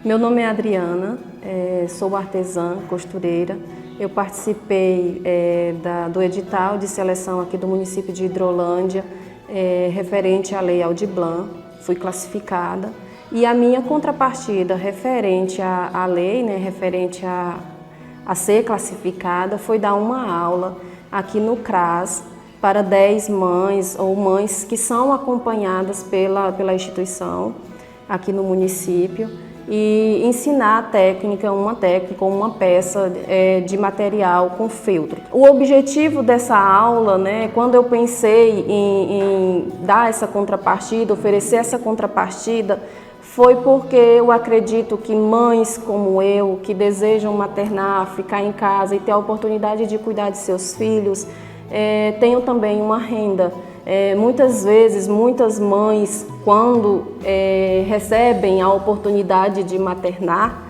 Meu nome é Adriana, sou artesã, costureira. Eu participei do edital de seleção aqui do município de Hidrolândia, referente à Lei Aldir Blanc, fui classificada. E a minha contrapartida referente à lei, né, referente a ser classificada, foi dar uma aula aqui no CRAS para 10 mães ou mães que são acompanhadas pela instituição aqui no município, e ensinar a técnica, uma peça de material com feltro. O objetivo dessa aula, né, quando eu pensei em dar essa contrapartida, oferecer essa contrapartida, foi porque eu acredito que mães como eu, que desejam maternar, ficar em casa e ter a oportunidade de cuidar de seus filhos, tenham também uma renda. Muitas vezes, muitas mães, quando recebem a oportunidade de maternar,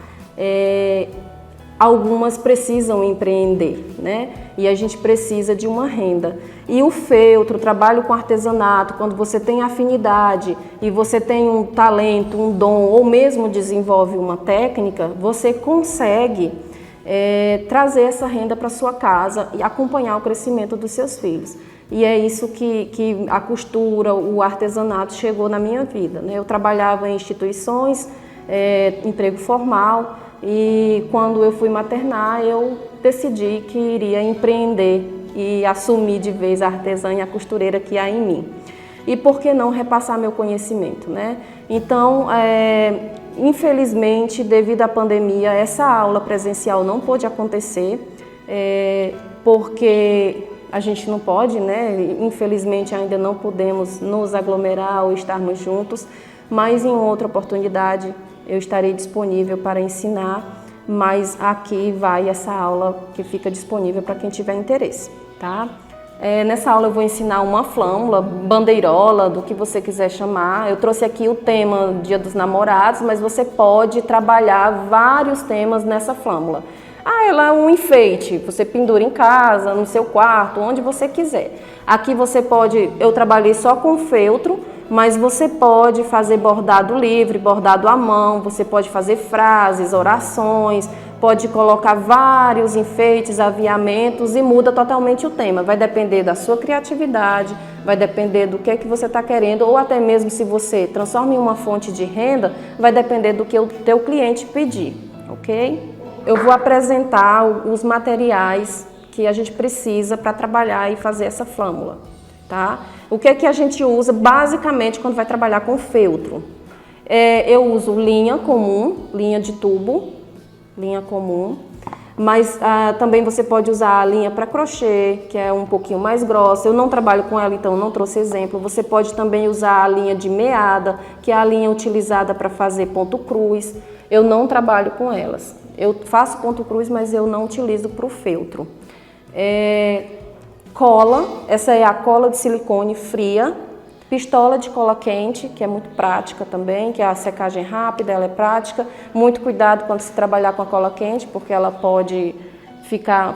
algumas precisam empreender, né? E a gente precisa de uma renda. E o feltro, o trabalho com artesanato, quando você tem afinidade e você tem um talento, um dom, ou mesmo desenvolve uma técnica, você consegue trazer essa renda para sua casa e acompanhar o crescimento dos seus filhos. E é isso que a costura, o artesanato chegou na minha vida, né? Eu trabalhava em instituições, emprego formal, e quando eu fui maternar, eu decidi que iria empreender e assumir de vez a artesã e a costureira que há em mim. E por que não repassar meu conhecimento, né? Então, infelizmente, devido à pandemia, essa aula presencial não pôde acontecer, porque a gente não pode, né? Infelizmente ainda não podemos nos aglomerar ou estarmos juntos, mas em outra oportunidade eu estarei disponível para ensinar, mas aqui vai essa aula que fica disponível para quem tiver interesse, tá? Nessa aula eu vou ensinar uma flâmula, bandeirola, do que você quiser chamar. Eu trouxe aqui o tema Dia dos Namorados, mas você pode trabalhar vários temas nessa flâmula. Ela é um enfeite, você pendura em casa, no seu quarto, onde você quiser. Aqui você pode, eu trabalhei só com feltro, mas você pode fazer bordado livre, bordado à mão, você pode fazer frases, orações, pode colocar vários enfeites, aviamentos e muda totalmente o tema. Vai depender da sua criatividade, vai depender do que você está querendo, ou até mesmo se você transforma em uma fonte de renda, vai depender do que o teu cliente pedir, ok? Eu vou apresentar os materiais que a gente precisa para trabalhar e fazer essa flâmula, tá? O que é que a gente usa basicamente quando vai trabalhar com feltro? Eu uso linha comum, linha de tubo, linha comum, mas também você pode usar a linha para crochê, que é um pouquinho mais grossa. Eu não trabalho com ela, então não trouxe exemplo. Você pode também usar a linha de meada, que é a linha utilizada para fazer ponto cruz. Eu não trabalho com elas. Eu faço ponto cruz, mas eu não utilizo para o feltro. Cola, essa é a cola de silicone fria. Pistola de cola quente, que é muito prática também, que é a secagem rápida, ela é prática. Muito cuidado quando se trabalhar com a cola quente, porque ela pode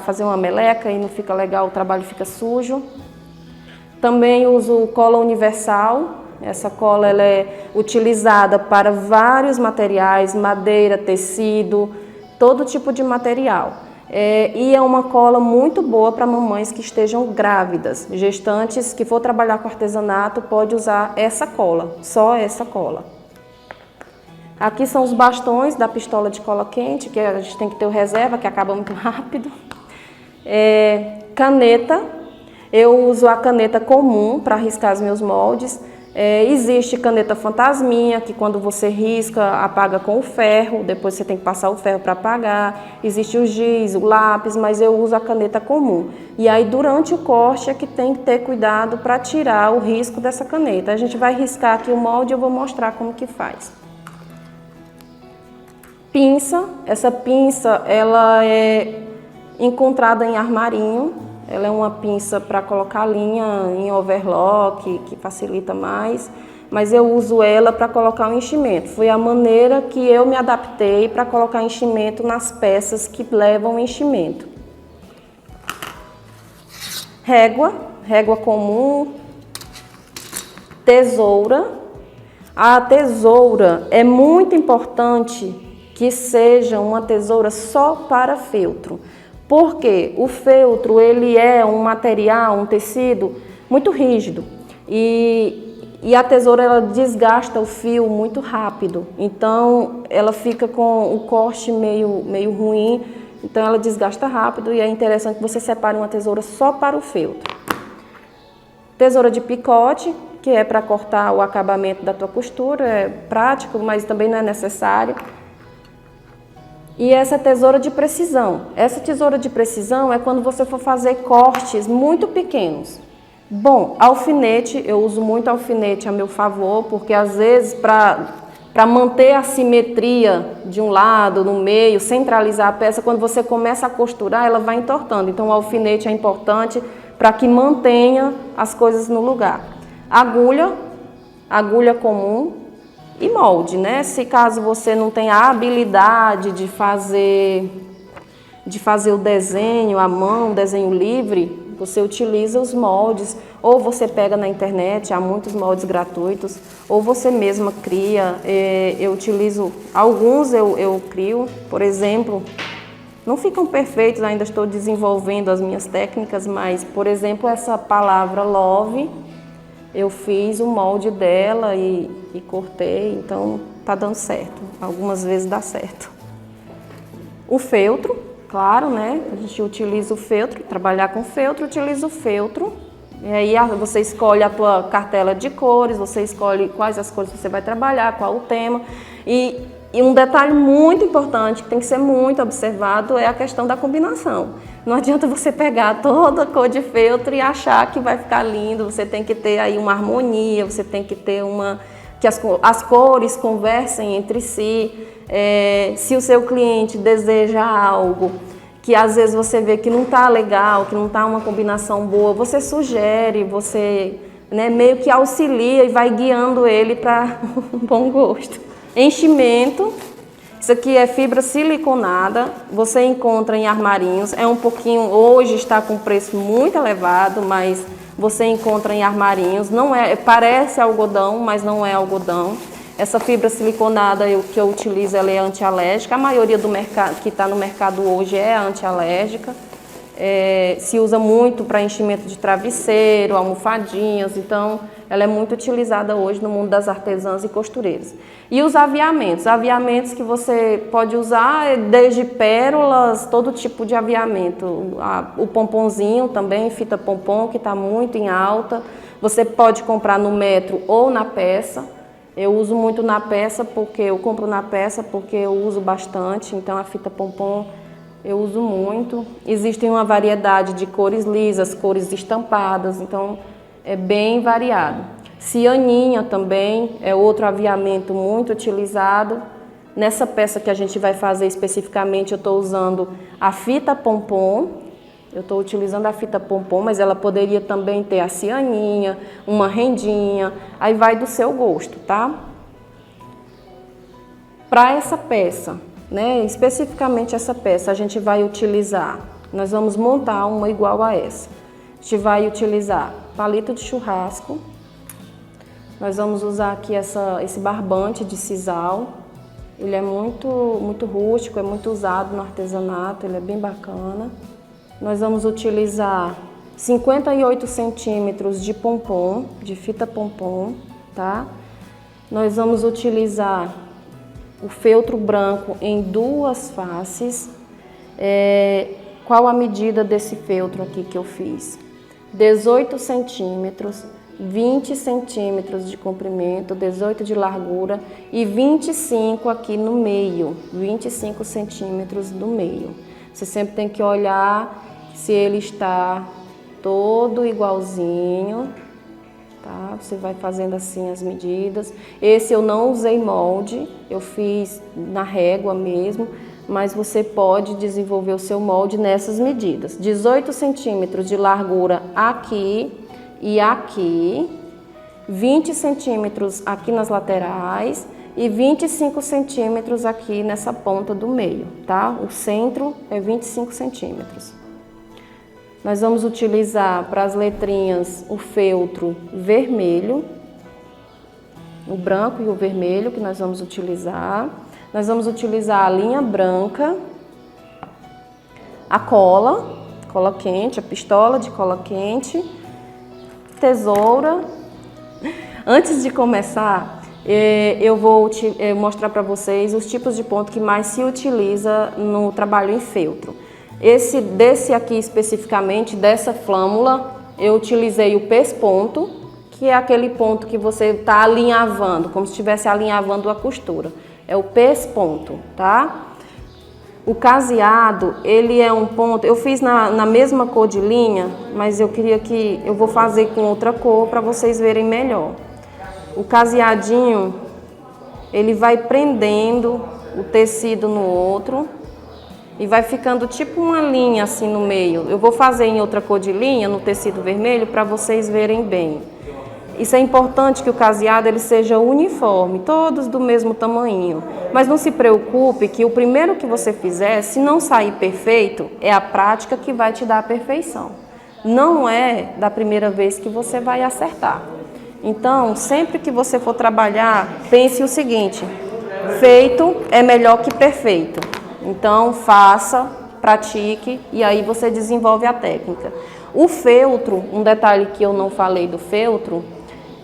fazer uma meleca e não fica legal, o trabalho fica sujo. Também uso cola universal. Essa cola ela é utilizada para vários materiais, madeira, tecido, todo tipo de material. E é uma cola muito boa para mamães que estejam grávidas, gestantes, que for trabalhar com artesanato, pode usar essa cola, só essa cola. Aqui são os bastões da pistola de cola quente, que a gente tem que ter o reserva, que acaba muito rápido. Caneta, eu uso a caneta comum para riscar os meus moldes. Existe caneta fantasminha, que quando você risca, apaga com o ferro, depois você tem que passar o ferro para apagar. Existe o giz, o lápis, mas eu uso a caneta comum. E aí, durante o corte, é que tem que ter cuidado para tirar o risco dessa caneta. A gente vai riscar aqui o molde e eu vou mostrar como que faz. Pinça, essa pinça, ela é encontrada em armarinho. Ela é uma pinça para colocar linha em overlock, que facilita mais, mas eu uso ela para colocar o enchimento. Foi a maneira que eu me adaptei para colocar enchimento nas peças que levam enchimento. Régua comum, tesoura. A tesoura é muito importante que seja uma tesoura só para feltro. Porque o feltro, ele é um material, um tecido muito rígido e a tesoura ela desgasta o fio muito rápido, então ela fica com o corte meio ruim, então ela desgasta rápido e é interessante que você separe uma tesoura só para o feltro. Tesoura de picote, que é para cortar o acabamento da tua costura, é prático, mas também não é necessário. E essa tesoura de precisão. Essa tesoura de precisão é quando você for fazer cortes muito pequenos. Bom, alfinete, eu uso muito alfinete a meu favor, porque às vezes para manter a simetria de um lado, no meio, centralizar a peça, quando você começa a costurar, ela vai entortando. Então o alfinete é importante para que mantenha as coisas no lugar. Agulha comum. E molde, né? Se caso você não tenha a habilidade de fazer o desenho à mão, desenho livre, você utiliza os moldes, ou você pega na internet, há muitos moldes gratuitos, ou você mesma cria. Eu utilizo, alguns eu crio, por exemplo, não ficam perfeitos, ainda estou desenvolvendo as minhas técnicas, mas, por exemplo, essa palavra love, eu fiz o molde dela e cortei, então tá dando certo. Algumas vezes dá certo. O feltro, claro, né? A gente utiliza o feltro, trabalhar com feltro, utiliza o feltro. E aí você escolhe a tua cartela de cores, você escolhe quais as cores você vai trabalhar, qual o tema. E um detalhe muito importante, que tem que ser muito observado, é a questão da combinação. Não adianta você pegar toda a cor de feltro e achar que vai ficar lindo, você tem que ter aí uma harmonia, você tem que ter que as cores conversem entre si. Se o seu cliente deseja algo que às vezes você vê que não está legal, que não está uma combinação boa, você sugere, você meio que auxilia e vai guiando ele para um bom gosto. Enchimento. Isso aqui é fibra siliconada, você encontra em armarinhos, hoje está com preço muito elevado, mas você encontra em armarinhos, parece algodão, mas não é algodão. Essa fibra siliconada que eu utilizo, ela é antialérgica, a maioria do mercado que está no mercado hoje é antialérgica. Se usa muito para enchimento de travesseiro, almofadinhas, então ela é muito utilizada hoje no mundo das artesãs e costureiras. E os aviamentos que você pode usar desde pérolas, todo tipo de aviamento. O pomponzinho também, fita pompom, que está muito em alta. Você pode comprar no metro ou na peça. Eu uso muito na peça porque eu compro na peça porque eu uso bastante, então a fita pompom eu uso muito. Existem uma variedade de cores lisas, cores estampadas, então é bem variado. Cianinha também é outro aviamento muito utilizado. Nessa peça que a gente vai fazer especificamente, eu estou usando a fita pompom. Eu estou utilizando a fita pompom, mas ela poderia também ter a cianinha, uma rendinha, aí vai do seu gosto, tá? Para essa peça, especificamente essa peça, a gente vai utilizar, nós vamos montar uma igual a essa. A gente vai utilizar palito de churrasco, nós vamos usar aqui esse barbante de sisal, ele é muito rústico, é muito usado no artesanato, ele é bem bacana. Nós vamos utilizar 58 centímetros de pompom, de fita pompom, tá? Nós vamos utilizar o feltro branco em 2 faces. Qual a medida desse feltro aqui que eu fiz? 18 centímetros, 20 centímetros de comprimento, 18 de largura e 25 aqui no meio, 25 centímetros no meio. Você sempre tem que olhar se ele está todo igualzinho, tá? Você vai fazendo assim as medidas. Esse eu não usei molde, eu fiz na régua mesmo, mas você pode desenvolver o seu molde nessas medidas. 18 centímetros de largura aqui e aqui, 20 centímetros aqui nas laterais e 25 centímetros aqui nessa ponta do meio, tá? O centro é 25 centímetros. Nós vamos utilizar para as letrinhas o feltro vermelho, o branco e o vermelho que nós vamos utilizar. Nós vamos utilizar a linha branca, a cola quente, a pistola de cola quente, tesoura. Antes de começar, eu vou mostrar para vocês os tipos de ponto que mais se utiliza no trabalho em feltro. Desse aqui especificamente, dessa flâmula, eu utilizei o pesponto, que é aquele ponto que você está alinhavando, como se estivesse alinhavando a costura. É o pesponto, tá? O caseado, ele é um ponto, eu fiz na mesma cor de linha, mas eu vou fazer com outra cor para vocês verem melhor. O caseadinho, ele vai prendendo o tecido no outro e vai ficando tipo uma linha assim no meio. Eu vou fazer em outra cor de linha, no tecido vermelho, para vocês verem bem. Isso é importante que o caseado ele seja uniforme, todos do mesmo tamanho. Mas não se preocupe que o primeiro que você fizer, se não sair perfeito, é a prática que vai te dar a perfeição. Não é da primeira vez que você vai acertar. Então, sempre que você for trabalhar, pense o seguinte: feito é melhor que perfeito. Então, faça, pratique e aí você desenvolve a técnica. O feltro, um detalhe que eu não falei do feltro,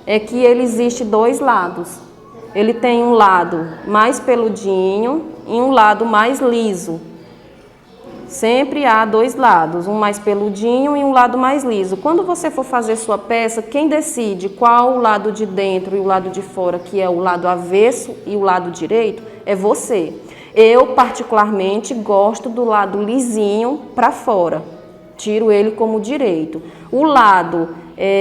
é que ele existe dois lados. Ele tem um lado mais peludinho e um lado mais liso. Sempre há dois lados, um mais peludinho e um lado mais liso. Quando você for fazer sua peça, quem decide qual o lado de dentro e o lado de fora, que é o lado avesso e o lado direito, é você. Eu, particularmente, gosto do lado lisinho para fora. Tiro ele como direito. O lado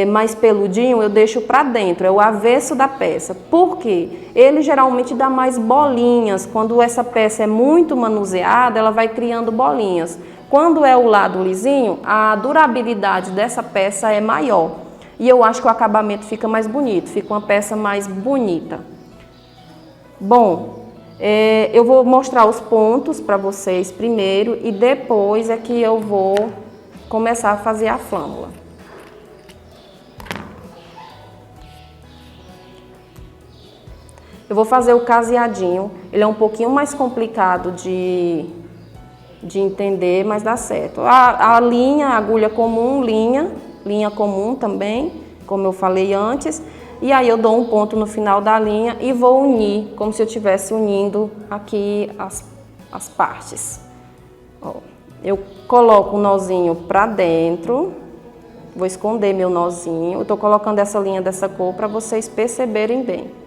mais peludinho eu deixo para dentro, é o avesso da peça. Por quê? Ele geralmente dá mais bolinhas. Quando essa peça é muito manuseada, ela vai criando bolinhas. Quando é o lado lisinho, a durabilidade dessa peça é maior. E eu acho que o acabamento fica mais bonito, fica uma peça mais bonita. Bom, eu vou mostrar os pontos para vocês primeiro e depois é que eu vou começar a fazer a flâmula. Eu vou fazer o caseadinho, ele é um pouquinho mais complicado de entender, mas dá certo. A linha, a agulha comum, linha comum também, como eu falei antes, e aí eu dou um ponto no final da linha e vou unir, como se eu estivesse unindo aqui as partes. Ó, eu coloco o nozinho pra dentro, vou esconder meu nozinho, eu tô colocando essa linha dessa cor para vocês perceberem bem.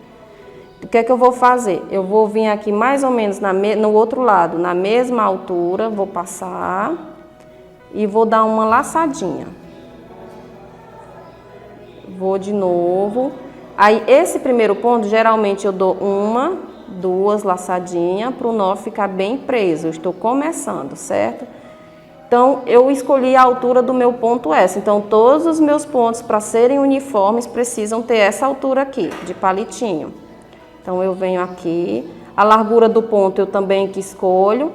O que é que eu vou fazer? Eu vou vir aqui mais ou menos no outro lado, na mesma altura, vou passar e vou dar uma laçadinha. Vou de novo. Aí esse primeiro ponto, geralmente eu dou uma, duas laçadinhas para o nó ficar bem preso. Eu estou começando, certo? Então, eu escolhi a altura do meu ponto essa. Então, todos os meus pontos, para serem uniformes, precisam ter essa altura aqui, de palitinho. Então, eu venho aqui, a largura do ponto eu também que escolho,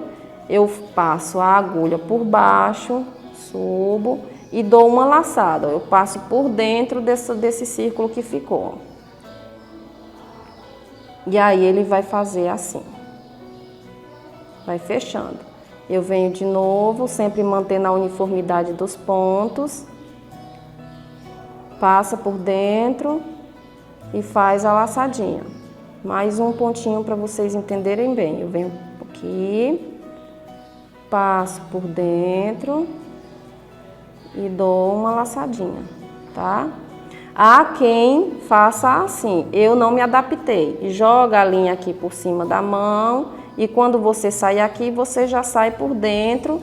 eu passo a agulha por baixo, subo e dou uma laçada. Eu passo por dentro desse círculo que ficou. E aí, ele vai fazer assim. Vai fechando. Eu venho de novo, sempre mantendo a uniformidade dos pontos. Passa por dentro e faz a laçadinha. Mais um pontinho para vocês entenderem bem. Eu venho aqui, passo por dentro e dou uma laçadinha, tá? Há quem faça assim, eu não me adaptei. Joga a linha aqui por cima da mão e quando você sai aqui, você já sai por dentro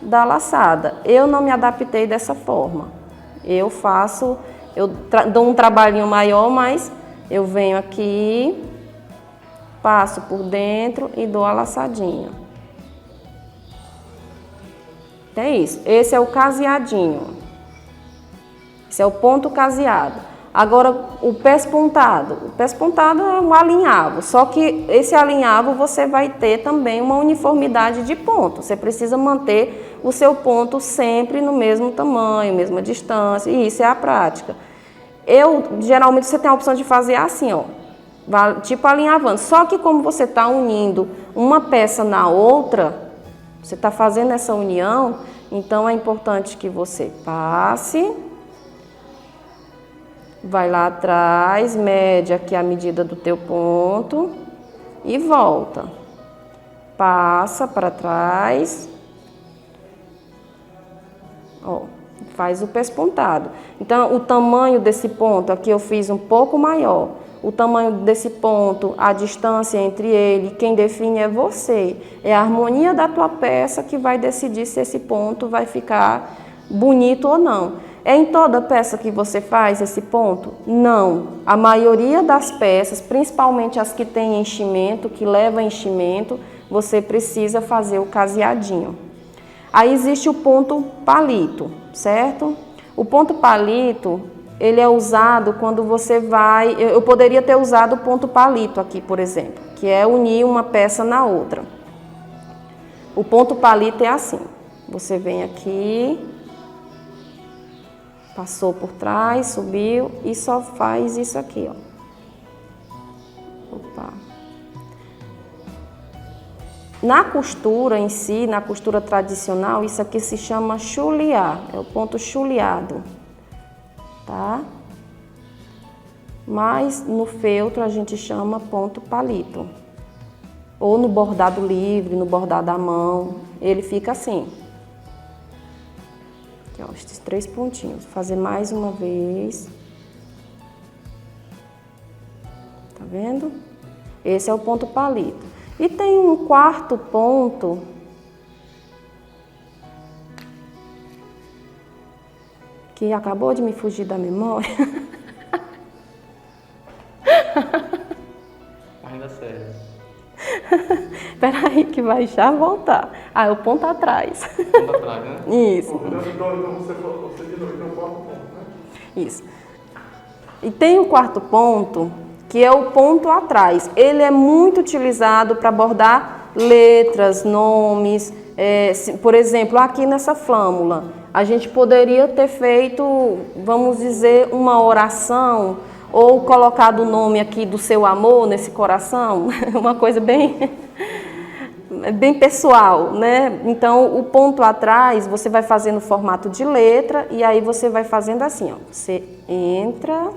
da laçada. Eu não me adaptei dessa forma. Eu dou um trabalhinho maior, mas eu venho aqui, passo por dentro e dou a laçadinha. É isso. Esse é o caseadinho. Esse é o ponto caseado. Agora, o pespontado. O pespontado é um alinhavo, só que esse alinhavo você vai ter também uma uniformidade de ponto. Você precisa manter o seu ponto sempre no mesmo tamanho, mesma distância, e isso é a prática. Geralmente, você tem a opção de fazer assim, ó. tipo alinhavando. Só que como você está unindo uma peça na outra, você está fazendo essa união, então é importante que você passe, vai lá atrás, mede aqui a medida do teu ponto e volta. Passa para trás, ó, faz o pespontado. Então, o tamanho desse ponto aqui eu fiz um pouco maior. O tamanho desse ponto, a distância entre ele, quem define é você. É a harmonia da tua peça que vai decidir se esse ponto vai ficar bonito ou não. É em toda peça que você faz esse ponto? Não. A maioria das peças, principalmente as que têm enchimento, que levam enchimento, você precisa fazer o caseadinho. Aí existe o ponto palito, certo? O ponto palito, ele é usado quando você vai... Eu poderia ter usado o ponto palito aqui, por exemplo, que é unir uma peça na outra. O ponto palito é assim. Você vem aqui, passou por trás, subiu e só faz isso aqui, ó. Opa. Na costura em si, na costura tradicional, isso aqui se chama chulear, é o ponto chuleado, tá? Mas no feltro a gente chama ponto palito. Ou no bordado livre, no bordado à mão, ele fica assim. Aqui, ó, esses 3 pontinhos. Vou fazer mais uma vez. Tá vendo? Esse é o ponto palito. E tem um quarto ponto que acabou de me fugir da memória. Ainda sério. Espera aí que vai já voltar. Ah, é o ponto atrás. Ponto atrás, né? Isso. Então você de novo, então o quarto ponto, né? Isso. E tem o quarto ponto, que é o ponto atrás. Ele é muito utilizado para bordar letras, nomes. Por exemplo, aqui nessa flâmula, a gente poderia ter feito, vamos dizer, uma oração ou colocado o nome aqui do seu amor nesse coração, uma coisa bem pessoal, né? Então, o ponto atrás, você vai fazer no formato de letra e aí você vai fazendo assim, ó. Você entra...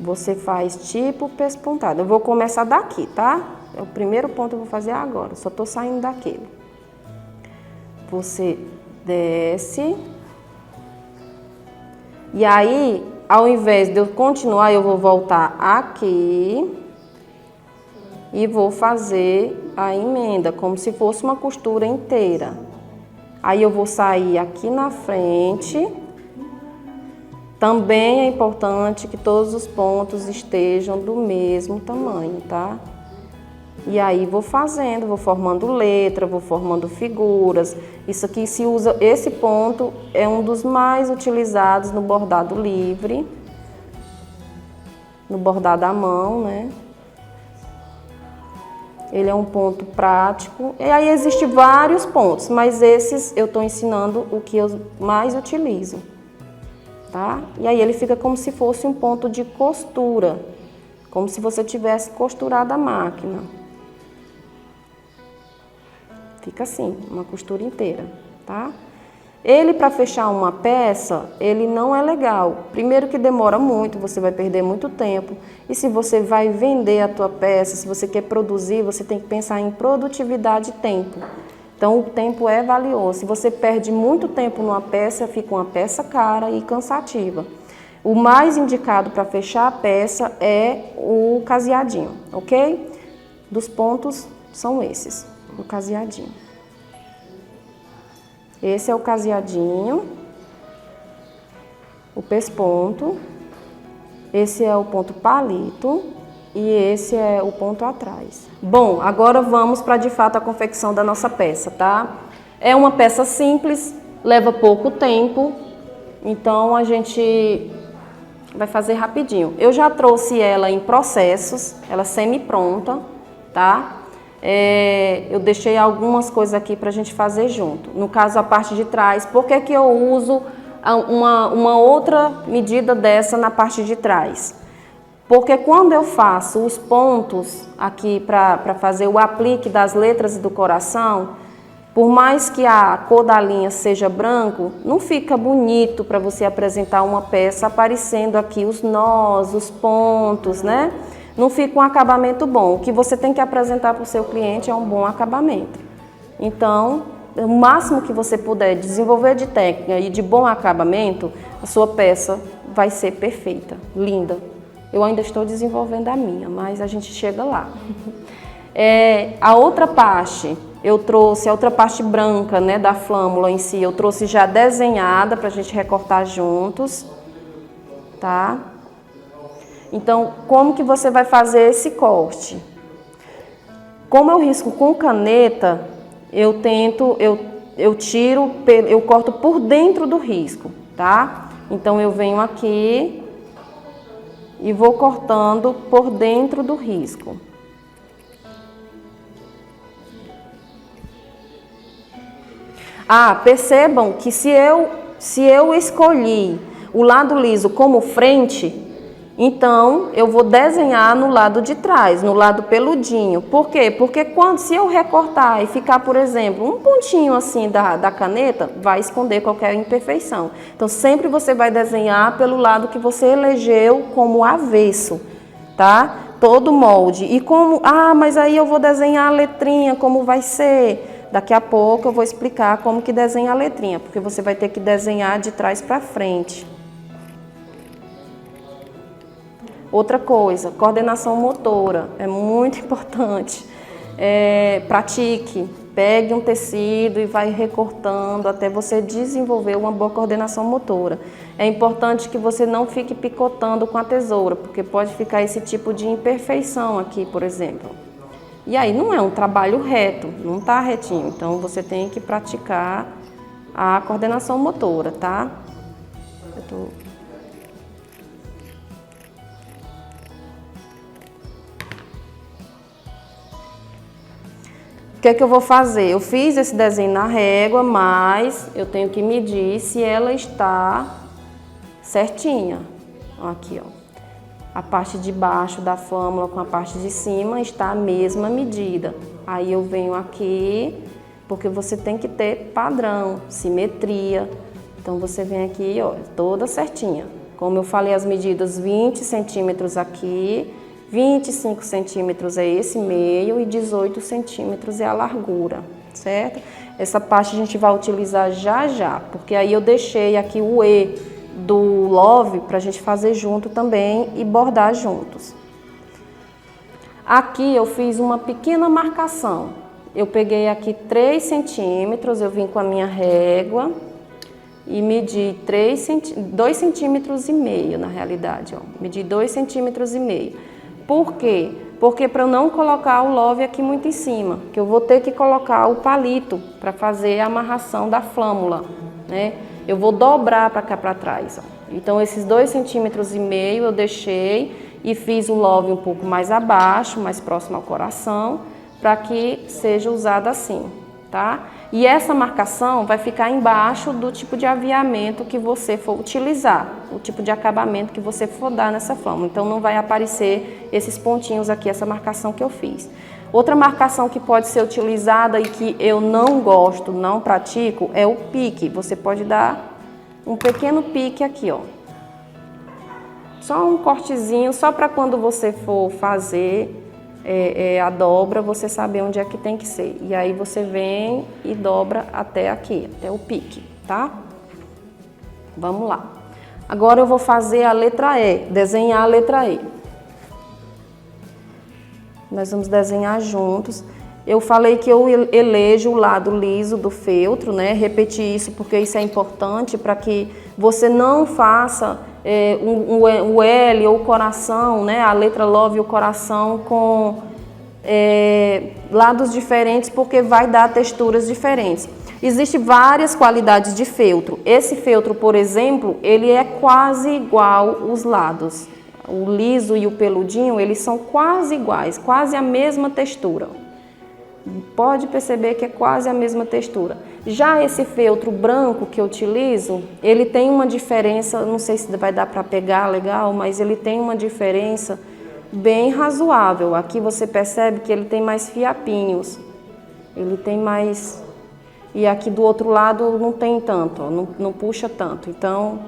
Você faz tipo pespontado. Eu vou começar daqui, tá? É o primeiro ponto que eu vou fazer agora. Só tô saindo daquele. Você desce. E aí, ao invés de eu continuar, eu vou voltar aqui. E vou fazer a emenda, como se fosse uma costura inteira. Aí eu vou sair aqui na frente. Também é importante que todos os pontos estejam do mesmo tamanho, tá? E aí vou fazendo, vou formando letra, vou formando figuras. Isso aqui se usa, esse ponto é um dos mais utilizados no bordado livre, no bordado à mão, né? Ele é um ponto prático. E aí existem vários pontos, mas esses eu estou ensinando o que eu mais utilizo. Tá? E aí ele fica como se fosse um ponto de costura, como se você tivesse costurado a máquina. Fica assim, uma costura inteira, tá? Ele, para fechar uma peça, ele não é legal. Primeiro que demora muito, você vai perder muito tempo. E se você vai vender a tua peça, se você quer produzir, você tem que pensar em produtividade e tempo. Então, o tempo é valioso. Se você perde muito tempo numa peça, fica uma peça cara e cansativa. O mais indicado para fechar a peça é o caseadinho, ok? Dos pontos são esses, o caseadinho. Esse é o caseadinho, o pesponto, esse é o ponto palito e esse é o ponto atrás. Bom, agora vamos para de fato a confecção da nossa peça, tá? É uma peça simples, leva pouco tempo, então a gente vai fazer rapidinho. Eu já trouxe ela em processos, ela semi-pronta, tá? Eu deixei algumas coisas aqui para a gente fazer junto. No caso, a parte de trás, por que eu uso uma outra medida dessa na parte de trás? Porque quando eu faço os pontos aqui para fazer o aplique das letras do coração, por mais que a cor da linha seja branco, não fica bonito para você apresentar uma peça aparecendo aqui os nós, os pontos, né? Não fica um acabamento bom. O que você tem que apresentar para o seu cliente é um bom acabamento. Então, o máximo que você puder desenvolver de técnica e de bom acabamento, a sua peça vai ser perfeita, linda. Eu ainda estou desenvolvendo a minha, mas a gente chega lá. A outra parte, eu trouxe a outra parte branca, né, da flâmula em si, eu trouxe já desenhada para a gente recortar juntos, tá? Então, como que você vai fazer esse corte? Como eu risco com caneta, eu corto por dentro do risco, tá? Então, eu venho aqui e vou cortando por dentro do risco. Percebam que se eu escolhi o lado liso como frente, então eu vou desenhar no lado de trás, no lado peludinho. Por quê? Porque se eu recortar e ficar, por exemplo, um pontinho assim da caneta, vai esconder qualquer imperfeição. Então sempre você vai desenhar pelo lado que você elegeu como avesso, tá? Todo molde. E como, mas aí eu vou desenhar a letrinha, como vai ser? Daqui a pouco eu vou explicar como que desenha a letrinha, porque você vai ter que desenhar de trás para frente. Outra coisa, coordenação motora, é muito importante. Pratique, pegue um tecido e vai recortando até você desenvolver uma boa coordenação motora. É importante que você não fique picotando com a tesoura, porque pode ficar esse tipo de imperfeição aqui, por exemplo. E aí não é um trabalho reto, não está retinho, então você tem que praticar a coordenação motora, tá? O que é que eu vou fazer? Eu fiz esse desenho na régua, mas eu tenho que medir se ela está certinha. Aqui, ó. A parte de baixo da flâmula com a parte de cima está a mesma medida. Aí eu venho aqui, porque você tem que ter padrão, simetria. Então você vem aqui, ó, toda certinha. Como eu falei, as medidas 20 centímetros aqui, 25 centímetros é esse meio e 18 centímetros é a largura, certo? Essa parte a gente vai utilizar já, porque aí eu deixei aqui o E do love para a gente fazer junto também e bordar juntos. Aqui eu fiz uma pequena marcação. Eu peguei aqui 3 centímetros, eu vim com a minha régua e medi 2,5 centímetros na realidade, ó. Medi 2,5 centímetros. Por quê? Porque para eu não colocar o love aqui muito em cima, que eu vou ter que colocar o palito para fazer a amarração da flâmula, né? Eu vou dobrar para cá para trás, ó. Então esses 2,5 centímetros eu deixei e fiz o love um pouco mais abaixo, mais próximo ao coração, para que seja usado assim, tá? E essa marcação vai ficar embaixo do tipo de aviamento que você for utilizar, o tipo de acabamento que você for dar nessa flâmula. Então não vai aparecer esses pontinhos aqui, essa marcação que eu fiz. Outra marcação que pode ser utilizada e que eu não gosto, não pratico, é o pique. Você pode dar um pequeno pique aqui, ó. Só um cortezinho, só para quando você for fazer a dobra, você saber onde é que tem que ser. E aí você vem e dobra até aqui, até o pique, tá? Vamos lá. Agora eu vou fazer a letra E, desenhar a letra E. Nós vamos desenhar juntos. Eu falei que eu elejo o lado liso do feltro, né? Repeti isso porque isso é importante para que você não faça o L ou o coração, né? A letra love e o coração com lados diferentes, porque vai dar texturas diferentes. Existem várias qualidades de feltro. Esse feltro, por exemplo, ele é quase igual os lados. O liso e o peludinho, eles são quase iguais, quase a mesma textura. Pode perceber que é quase a mesma textura. Já esse feltro branco que eu utilizo, ele tem uma diferença, não sei se vai dar para pegar legal, mas ele tem uma diferença bem razoável. Aqui você percebe que ele tem mais fiapinhos, ele tem mais... E aqui do outro lado não tem tanto, ó, não puxa tanto. Então,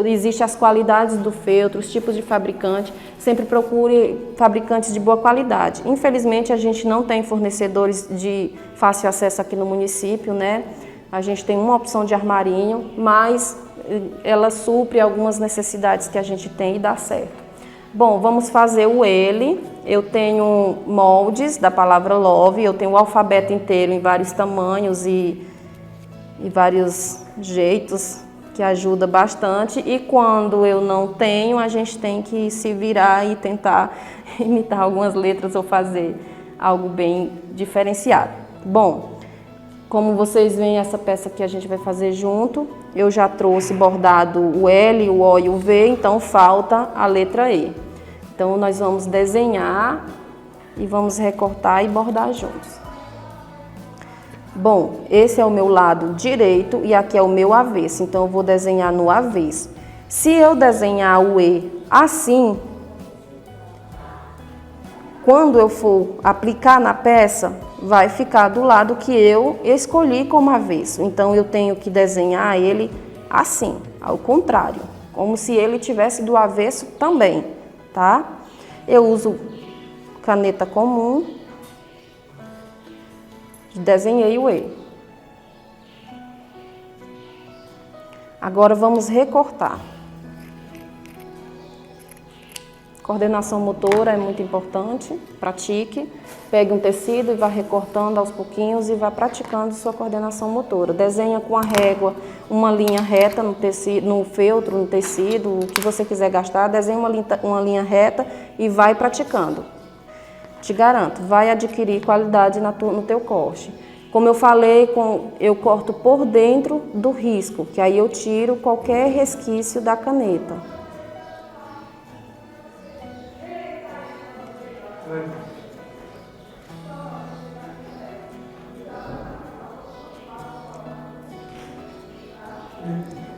existem as qualidades do feltro, os tipos de fabricante. Sempre procure fabricantes de boa qualidade. Infelizmente, a gente não tem fornecedores de fácil acesso aqui no município, né? A gente tem uma opção de armarinho, mas ela supre algumas necessidades que a gente tem e dá certo. Bom, vamos fazer o L. Eu tenho moldes da palavra love, eu tenho o alfabeto inteiro em vários tamanhos e vários jeitos, que ajuda bastante. E quando eu não tenho, a gente tem que se virar e tentar imitar algumas letras ou fazer algo bem diferenciado. Bom, como vocês veem, essa peça que a gente vai fazer junto, eu já trouxe bordado o L, o O e o V, então falta a letra E. Então, nós vamos desenhar e vamos recortar e bordar juntos. Bom, esse é o meu lado direito e aqui é o meu avesso, então eu vou desenhar no avesso. Se eu desenhar o E assim, quando eu for aplicar na peça, vai ficar do lado que eu escolhi como avesso. Então, eu tenho que desenhar ele assim, ao contrário, como se ele tivesse do avesso também, tá? Eu uso caneta comum, desenhei o E. Agora, vamos recortar. Coordenação motora é muito importante, pratique. Pegue um tecido e vá recortando aos pouquinhos e vá praticando sua coordenação motora. Desenha com a régua uma linha reta no tecido, no feltro, no tecido, o que você quiser gastar, desenha uma linha reta e vai praticando. Te garanto, vai adquirir qualidade no teu corte. Como eu falei, eu corto por dentro do risco, que aí eu tiro qualquer resquício da caneta.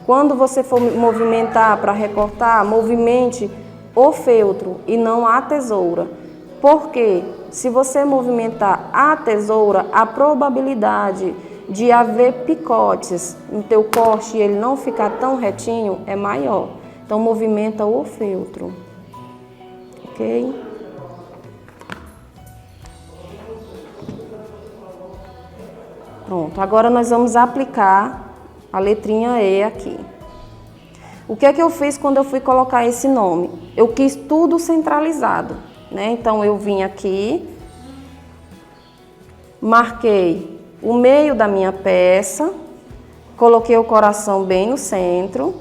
Quando você for movimentar para recortar, movimente o feltro e não a tesoura. Porque se você movimentar a tesoura, a probabilidade de haver picotes no teu corte e ele não ficar tão retinho é maior. Então, movimenta o feltro. Ok? Pronto, agora nós vamos aplicar a letrinha E aqui. O que é que eu fiz quando eu fui colocar esse nome? Eu quis tudo centralizado, né? Então, eu vim aqui, marquei o meio da minha peça, coloquei o coração bem no centro,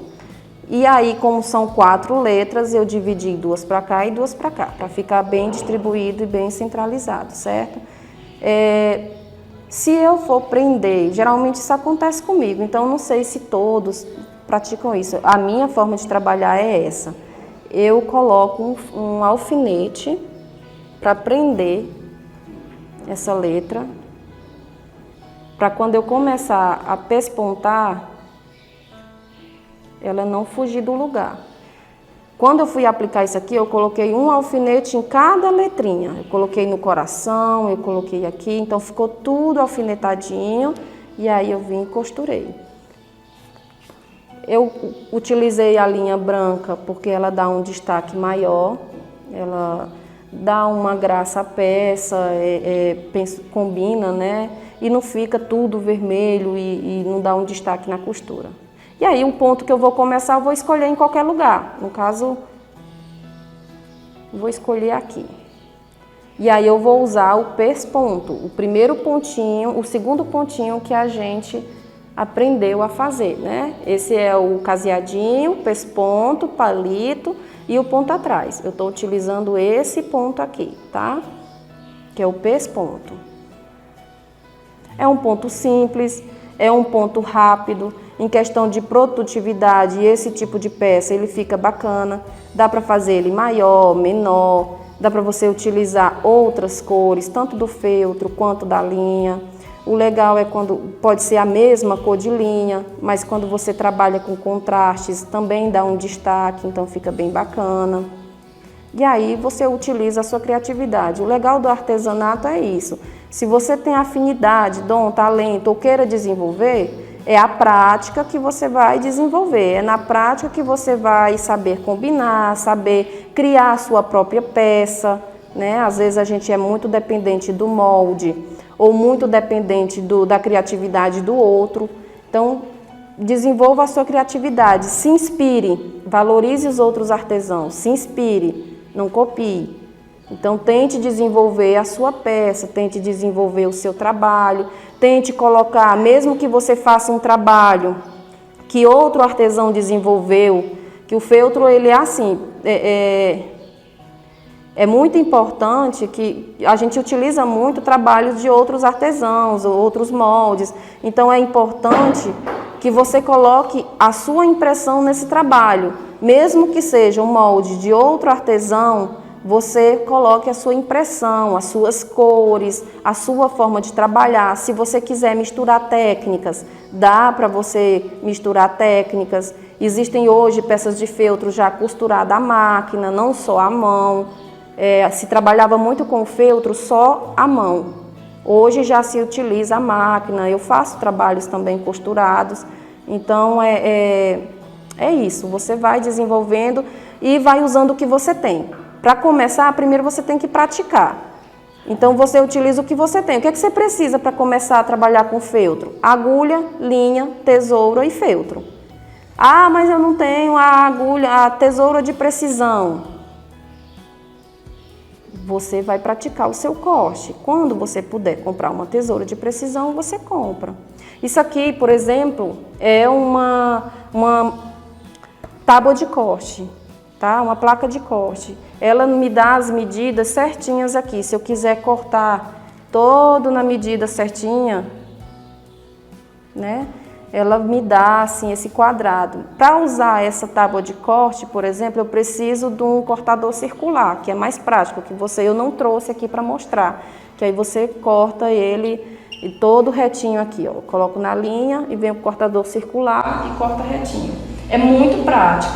e aí, como são 4 letras, eu dividi 2 para cá e 2 para cá, para ficar bem distribuído e bem centralizado, certo? Se eu for prender, geralmente isso acontece comigo, então não sei se todos praticam isso. A minha forma de trabalhar é essa. Eu coloco um alfinete para prender essa letra, para quando eu começar a pespontar, ela não fugir do lugar. Quando eu fui aplicar isso aqui, eu coloquei um alfinete em cada letrinha. Eu coloquei no coração, eu coloquei aqui, então ficou tudo alfinetadinho e aí eu vim e costurei. Eu utilizei a linha branca porque ela dá um destaque maior, ela dá uma graça à peça, combina, né? E não fica tudo vermelho e não dá um destaque na costura. E aí, o ponto que eu vou começar, eu vou escolher em qualquer lugar. No caso, vou escolher aqui. E aí, eu vou usar o pesponto, o primeiro pontinho, o segundo pontinho que a gente aprendeu a fazer, né? Esse é o caseadinho, pesponto, palito e o ponto atrás. Eu estou utilizando esse ponto aqui, tá? Que é o pesponto. É um ponto simples, é um ponto rápido. Em questão de produtividade, esse tipo de peça, ele fica bacana. Dá para fazer ele maior, menor. dá para você utilizar outras cores, tanto do feltro quanto da linha. O legal é quando pode ser a mesma cor de linha, mas quando você trabalha com contrastes também dá um destaque, então fica bem bacana. E aí você utiliza a sua criatividade. O legal do artesanato é isso. Se você tem afinidade, dom, talento ou queira desenvolver, é a prática que você vai desenvolver. É na prática que você vai saber combinar, saber criar a sua própria peça, né? Às vezes a gente é muito dependente do molde ou muito dependente da criatividade do outro. Então, desenvolva a sua criatividade, se inspire, valorize os outros artesãos, se inspire, não copie. Então, tente desenvolver a sua peça, tente desenvolver o seu trabalho, tente colocar, mesmo que você faça um trabalho que outro artesão desenvolveu, que o feltro, ele é assim, é muito importante que a gente utiliza muito trabalhos de outros artesãos, outros moldes. Então é importante que você coloque a sua impressão nesse trabalho. Mesmo que seja um molde de outro artesão, você coloque a sua impressão, as suas cores, a sua forma de trabalhar. Se você quiser misturar técnicas, dá para você misturar técnicas. Existem hoje peças de feltro já costuradas à máquina, não só à mão. Se trabalhava muito com feltro só à mão. Hoje já se utiliza a máquina, eu faço trabalhos também costurados. Então é isso, você vai desenvolvendo e vai usando o que você tem. Para começar, primeiro você tem que praticar. Então você utiliza o que você tem. O que é que você precisa para começar a trabalhar com feltro? Agulha, linha, tesoura e feltro. Ah, mas eu não tenho a agulha, a tesoura de precisão. Você vai praticar o seu corte. Quando você puder comprar uma tesoura de precisão, você compra. Isso aqui, por exemplo, é uma tábua de corte, tá? Uma placa de corte. Ela me dá as medidas certinhas aqui. Se eu quiser cortar todo na medida certinha, né? Ela me dá assim esse quadrado. Para usar essa tábua de corte, por exemplo, eu preciso de um cortador circular, que é mais prático, que eu não trouxe aqui para mostrar. Que aí você corta ele e todo retinho aqui, ó. Eu coloco na linha e vem o cortador circular e corta retinho. É muito prático,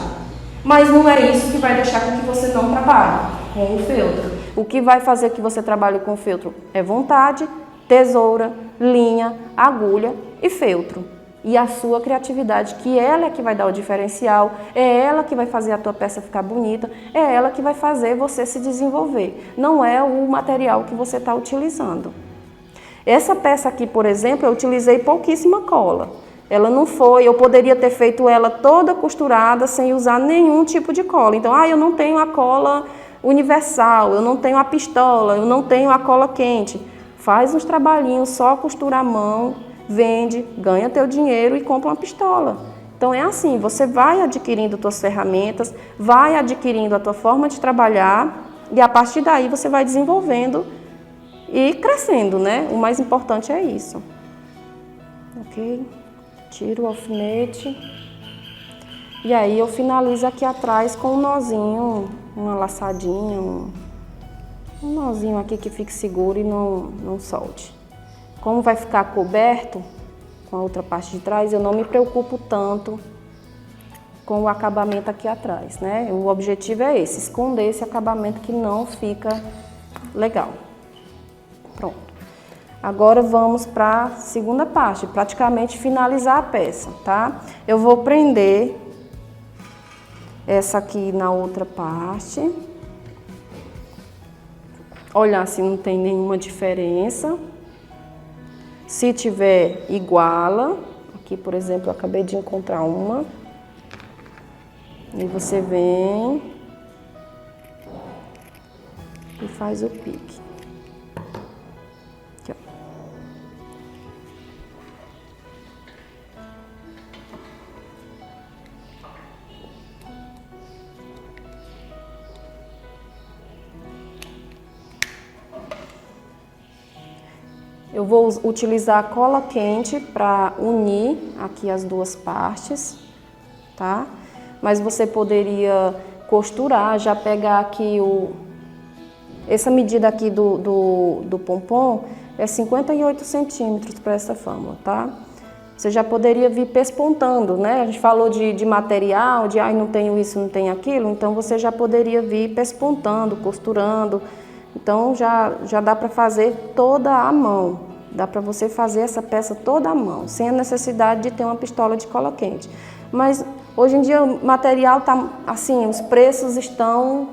mas não é isso que vai deixar com que você não trabalhe com o feltro. O que vai fazer que você trabalhe com o feltro é vontade, tesoura, linha, agulha e feltro. E a sua criatividade, que ela é que vai dar o diferencial, é ela que vai fazer a tua peça ficar bonita, é ela que vai fazer você se desenvolver, não é o material que você está utilizando. Essa peça aqui, por exemplo, eu utilizei pouquíssima cola. Ela não foi, eu poderia ter feito ela toda costurada sem usar nenhum tipo de cola. Então, eu não tenho a cola universal, eu não tenho a pistola, eu não tenho a cola quente. Faz uns trabalhinhos, só costura à mão, vende, ganha teu dinheiro e compra uma pistola. Então é assim, você vai adquirindo tuas ferramentas, vai adquirindo a tua forma de trabalhar e a partir daí você vai desenvolvendo e crescendo, né? O mais importante é isso. Ok? Tiro o alfinete e aí eu finalizo aqui atrás com um nozinho, uma laçadinha, um nozinho aqui que fique seguro e não solte. Como vai ficar coberto com a outra parte de trás, eu não me preocupo tanto com o acabamento aqui atrás, né? O objetivo é esse, esconder esse acabamento que não fica legal. Pronto. Agora vamos para a segunda parte, praticamente finalizar a peça, tá? Eu vou prender essa aqui na outra parte. Olhar se não tem nenhuma diferença. Se tiver, iguala. Aqui, por exemplo, eu acabei de encontrar uma. E você vem e faz o pique. Aqui, ó. Eu vou utilizar a cola quente para unir aqui as duas partes, tá? Mas você poderia costurar, já pegar aqui Essa medida aqui do pompom é 58 centímetros para essa fórmula, tá? Você já poderia vir pespontando, né? A gente falou de material, de não tenho isso, não tenho aquilo, então você já poderia vir pespontando, costurando. Então já dá para fazer toda à mão. Dá para você fazer essa peça toda à mão, sem a necessidade de ter uma pistola de cola quente. Mas hoje em dia o material tá assim, os preços estão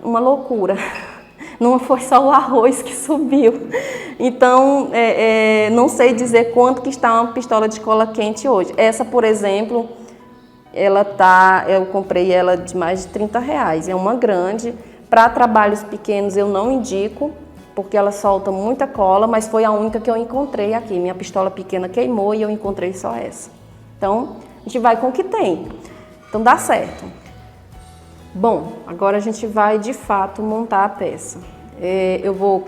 uma loucura. Não foi só o arroz que subiu. Então, não sei dizer quanto que está uma pistola de cola quente hoje. Essa, por exemplo, eu comprei ela de mais de R$30. É uma grande. Para trabalhos pequenos eu não indico, porque ela solta muita cola, mas foi a única que eu encontrei aqui. Minha pistola pequena queimou e eu encontrei só essa. Então, a gente vai com o que tem. Então, dá certo. Bom, agora a gente vai de fato montar a peça. Eu vou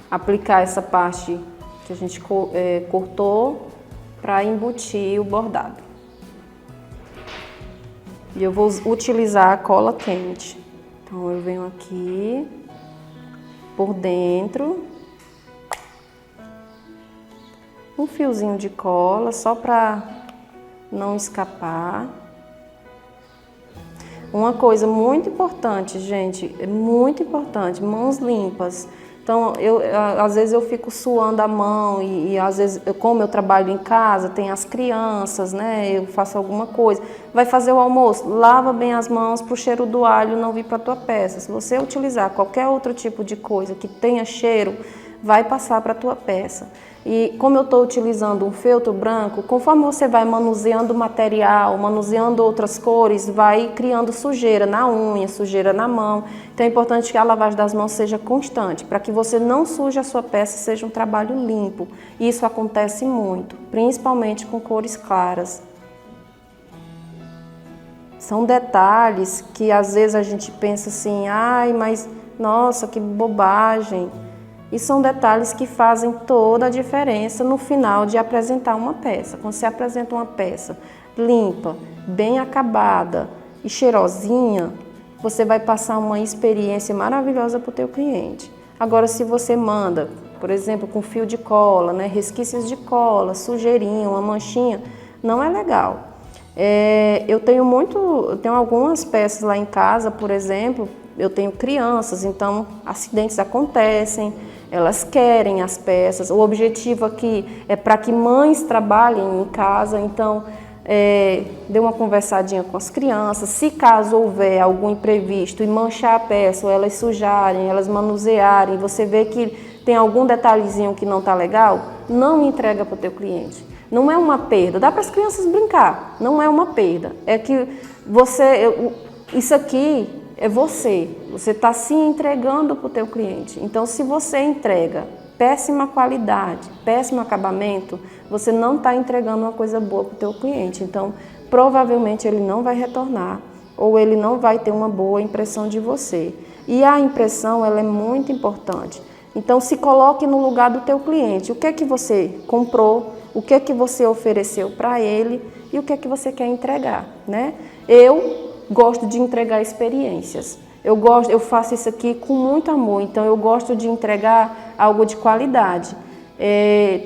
aplicar essa parte que a gente cortou para embutir o bordado. E eu vou utilizar a cola quente. Então eu venho aqui por dentro, um fiozinho de cola só para não escapar. Uma coisa muito importante, gente, é muito importante, mãos limpas. Então, às vezes eu fico suando a mão e às vezes, como eu trabalho em casa, tem as crianças, né? Eu faço alguma coisa. Vai fazer o almoço, lava bem as mãos para o cheiro do alho não vir para a tua peça. Se você utilizar qualquer outro tipo de coisa que tenha cheiro, vai passar para a tua peça. E como eu estou utilizando um feltro branco, conforme você vai manuseando o material, manuseando outras cores, vai criando sujeira na unha, sujeira na mão. Então é importante que a lavagem das mãos seja constante, para que você não suje a sua peça e seja um trabalho limpo. E isso acontece muito, principalmente com cores claras. São detalhes que às vezes a gente pensa assim, ai, mas nossa, que bobagem. E são detalhes que fazem toda a diferença no final de apresentar uma peça. Quando você apresenta uma peça limpa, bem acabada e cheirosinha, você vai passar uma experiência maravilhosa para o teu cliente. Agora, se você manda, por exemplo, com fio de cola, né, resquícios de cola, sujeirinha, uma manchinha, não é legal. Eu tenho algumas peças lá em casa, por exemplo, eu tenho crianças, então acidentes acontecem. Elas querem as peças. O objetivo aqui é para que mães trabalhem em casa, então dê uma conversadinha com as crianças. Se caso houver algum imprevisto e manchar a peça, ou elas sujarem, elas manusearem, você vê que tem algum detalhezinho que não está legal, não entrega para o teu cliente. Não é uma perda, dá para as crianças brincar, não é uma perda. É que isso aqui é você está se entregando para o teu cliente. Então, se você entrega péssima qualidade, péssimo acabamento, você não está entregando uma coisa boa para o teu cliente. Então, provavelmente ele não vai retornar ou ele não vai ter uma boa impressão de você. E a impressão, ela é muito importante. Então, se coloque no lugar do teu cliente. O que é que você comprou? O que é que você ofereceu para ele? E o que é que você quer entregar, né? Eu gosto de entregar experiências. Eu faço isso aqui com muito amor, então eu gosto de entregar algo de qualidade.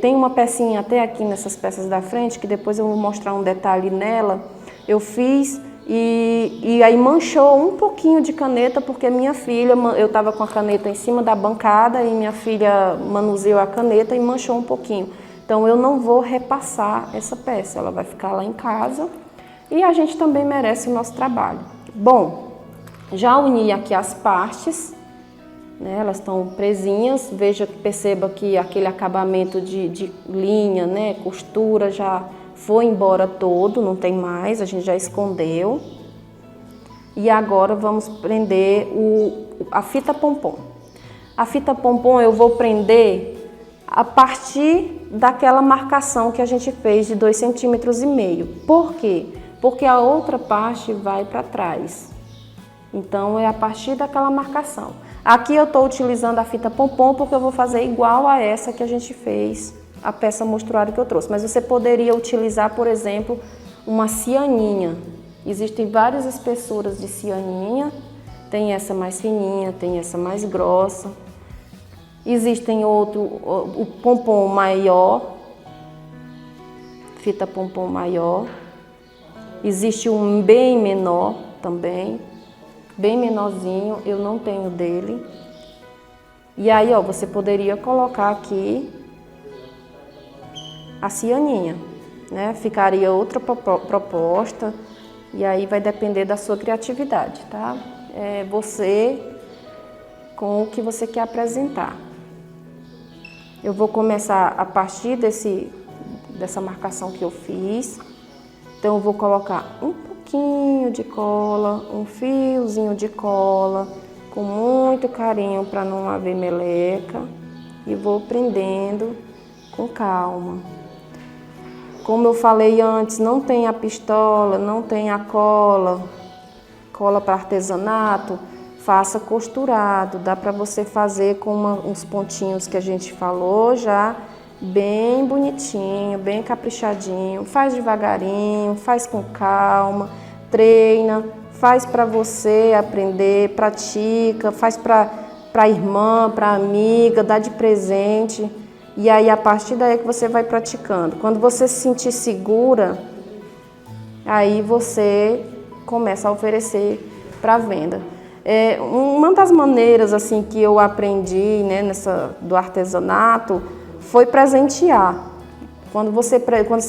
Tem uma pecinha até aqui nessas peças da frente, que depois eu vou mostrar um detalhe nela. Eu fiz e aí manchou um pouquinho de caneta, porque minha filha, eu estava com a caneta em cima da bancada e minha filha manuseou a caneta e manchou um pouquinho. Então eu não vou repassar essa peça, ela vai ficar lá em casa e a gente também merece o nosso trabalho. Bom, já uni aqui as partes, né, elas estão presinhas, perceba que aquele acabamento de linha, né, costura já foi embora todo, não tem mais, a gente já escondeu. E agora vamos prender a fita pompom. A fita pompom eu vou prender a partir daquela marcação que a gente fez de 2,5 cm. Por quê? Porque a outra parte vai para trás. Então, é a partir daquela marcação. Aqui eu estou utilizando a fita pompom porque eu vou fazer igual a essa que a gente fez, a peça mostruária que eu trouxe. Mas você poderia utilizar, por exemplo, uma cianinha. Existem várias espessuras de cianinha. Tem essa mais fininha, tem essa mais grossa. Existem o pompom maior, fita pompom maior. Existe um bem menor também, bem menorzinho, eu não tenho dele. E aí, ó, você poderia colocar aqui a cianinha, né? Ficaria outra proposta, e aí vai depender da sua criatividade, tá? É você com o que você quer apresentar. Eu vou começar a partir dessa marcação que eu fiz. Então eu vou colocar um pouquinho de cola, um fiozinho de cola, com muito carinho para não haver meleca, e vou prendendo com calma. Como eu falei antes, não tem a pistola, não tem a cola para artesanato, faça costurado. Dá para você fazer com uns pontinhos que a gente falou já, bem bonitinho, bem caprichadinho. Faz devagarinho, faz com calma, treina, faz para você aprender, pratica, faz para a irmã, para a amiga, dá de presente. E aí, a partir daí é que você vai praticando. Quando você se sentir segura, aí você começa a oferecer para venda. Uma das maneiras assim que eu aprendi, né, do artesanato foi presentear. Quando você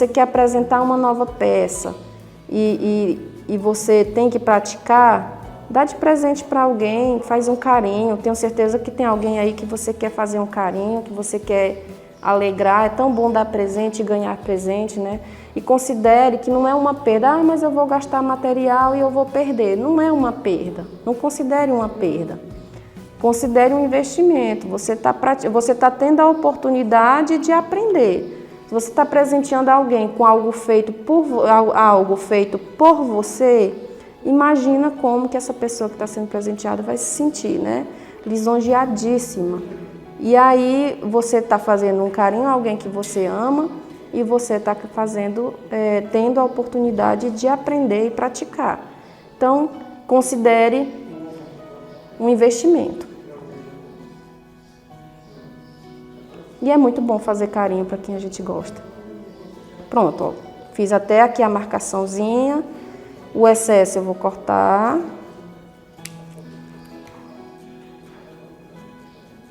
quer apresentar uma nova peça e você tem que praticar, dá de presente para alguém, faz um carinho. Tenho certeza que tem alguém aí que você quer fazer um carinho, que você quer alegrar. É tão bom dar presente e ganhar presente, né? E considere que não é uma perda. Ah, mas eu vou gastar material e eu vou perder. Não é uma perda. Não considere uma perda. Considere um investimento. Você tá tendo a oportunidade de aprender. Se você está presenteando alguém com algo feito por você, imagina como que essa pessoa que está sendo presenteada vai se sentir, né? Lisonjeadíssima. E aí você está fazendo um carinho a alguém que você ama e você está tendo a oportunidade de aprender e praticar. Então, considere um investimento. E é muito bom fazer carinho para quem a gente gosta. Pronto, ó, fiz até aqui a marcaçãozinha. O excesso eu vou cortar.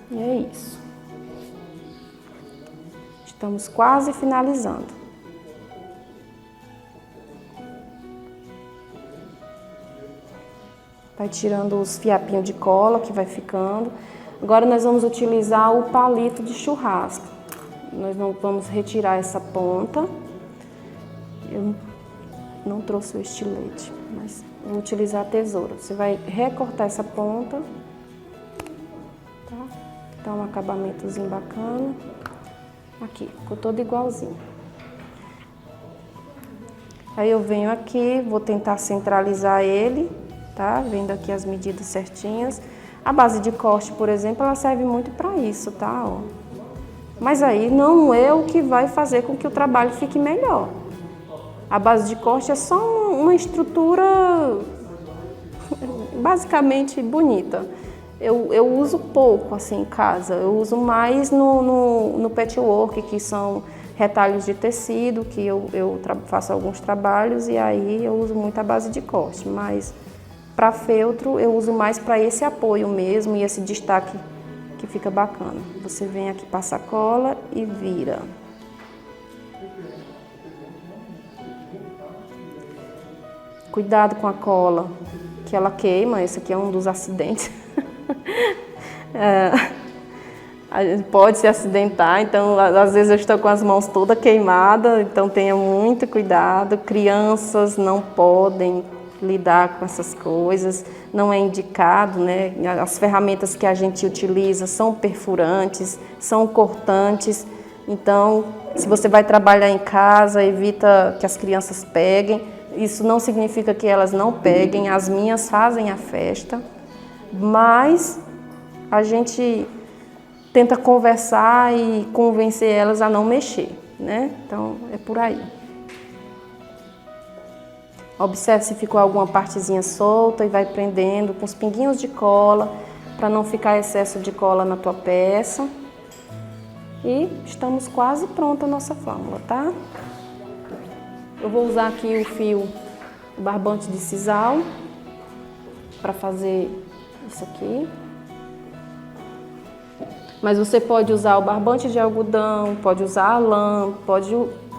E é isso. Estamos quase finalizando. Vai tirando os fiapinhos de cola que vai ficando. Agora nós vamos utilizar o palito de churrasco. Nós não vamos retirar essa ponta. Eu não trouxe o estilete, mas vou utilizar a tesoura. Você vai recortar essa ponta. Tá? Dá um acabamentozinho bacana. Aqui, ficou todo igualzinho. Aí eu venho aqui, vou tentar centralizar ele, tá? Vendo aqui as medidas certinhas. A base de corte, por exemplo, ela serve muito para isso, tá? Ó. Mas aí não é o que vai fazer com que o trabalho fique melhor. A base de corte é só uma estrutura basicamente bonita. Eu uso pouco assim em casa, eu uso mais no patchwork, que são retalhos de tecido, que eu faço alguns trabalhos e aí eu uso muito a base de corte, mas para feltro eu uso mais para esse apoio mesmo e esse destaque que fica bacana. Você vem aqui, passa a cola e vira. Cuidado com a cola, que ela queima, esse aqui é um dos acidentes. A gente pode se acidentar, então às vezes eu estou com as mãos todas queimadas, então tenha muito cuidado. Crianças não podem lidar com essas coisas, não é indicado, né? As ferramentas que a gente utiliza são perfurantes, são cortantes, então se você vai trabalhar em casa, evita que as crianças peguem. Isso não significa que elas não peguem, as minhas fazem a festa, mas a gente tenta conversar e convencer elas a não mexer, né? Então é por aí. Observe se ficou alguma partezinha solta e vai prendendo com os pinguinhos de cola, para não ficar excesso de cola na tua peça. E estamos quase pronta a nossa flâmula, tá? Eu vou usar aqui o fio barbante de sisal para fazer isso aqui. Mas você pode usar o barbante de algodão, pode usar a lã, pode